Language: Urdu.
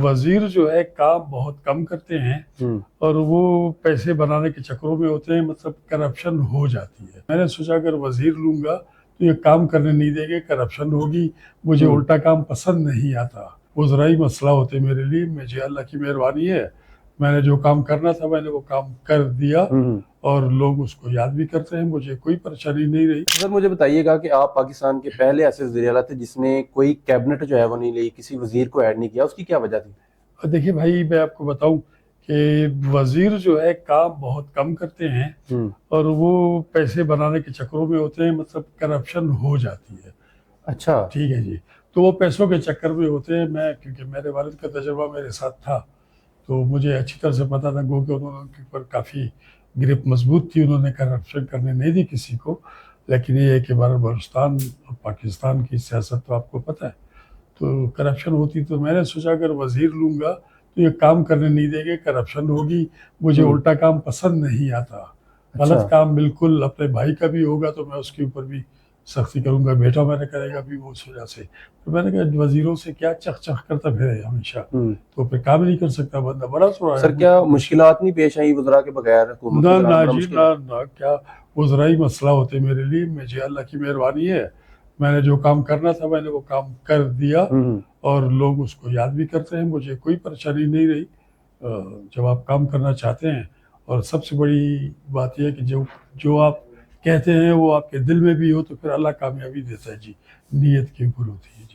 وزیر جو ہے کام بہت کم کرتے ہیں اور وہ پیسے بنانے کے چکروں میں ہوتے ہیں، مطلب کرپشن ہو جاتی ہے۔ میں نے سوچا اگر وزیر لوں گا تو یہ کام کرنے نہیں دیں گے، کرپشن ہوگی، مجھے الٹا کام پسند نہیں آتا۔ وزرائی مسئلہ ہوتے میرے لیے، مجھے اللہ کی مہربانی ہے، میں نے جو کام کرنا تھا میں نے وہ کام کر دیا اور لوگ اس کو یاد بھی کرتے ہیں، مجھے کوئی پریشانی نہیں رہی۔ سر مجھے بتائیے گا کہ آپ پاکستان کے پہلے ایسے وزیر اعلیٰ تھے جس نے کوئی کیبنٹ جو ہے وہ نہیں لی، کسی وزیر کو ایڈ نہیں کیا، اس کی کیا وجہ تھی؟ دیکھیے بھائی، میں آپ کو بتاؤں کہ وزیر جو ہے کام بہت کم کرتے ہیں اور وہ پیسے بنانے کے چکروں میں ہوتے ہیں، مطلب کرپشن ہو جاتی ہے۔ اچھا ٹھیک ہے جی، تو وہ پیسوں کے چکر میں ہوتے ہیں۔ میں کیونکہ میرے والد کا تجربہ میرے ساتھ تھا تو مجھے اچھی طرح سے پتا تھا، گو کہ انہوں نے ان کے اوپر کافی گرپ مضبوط تھی، انہوں نے کرپشن کرنے نہیں دی کسی کو۔ لیکن یہ ہے کہ بلوچستان اور پاکستان کی سیاست تو آپ کو پتہ ہے، تو کرپشن ہوتی، تو میں نے سوچا اگر وزیر لوں گا تو یہ کام کرنے نہیں دیں گے، کرپشن ہوگی، مجھے الٹا کام پسند نہیں آتا۔ غلط کام بالکل اپنے بھائی کا بھی ہوگا تو میں اس کے اوپر بھی سختی کروں گا، بیٹا میرا کرے گا بھی وہ اس وجہ سے۔ تو میں نے کہا وزیروں سے کیا چخ چخ کرتا پھرے ہمیشہ، تو پھر کام نہیں کر سکتا بندہ، بڑا سو سر کیا مشکلات نہیں پیش آئی وزراء کے بغیر حکومت نہ چلانا بڑا جی، مشکل ہے؟ نہ کیا وزرائی مسئلہ ہوتے میرے لیے، مجھے اللہ کی مہربانی ہے، میں نے جو کام کرنا تھا میں نے وہ کام کر دیا اور لوگ اس کو یاد بھی کرتے ہیں، مجھے کوئی پریشانی نہیں رہی۔ جب آپ کام کرنا چاہتے ہیں اور سب سے بڑی بات یہ ہے کہ جو آپ کہتے ہیں وہ آپ کے دل میں بھی ہو تو پھر اللہ کامیابی دیتا ہے جی، نیت کے اوپر ہوتی ہے جی۔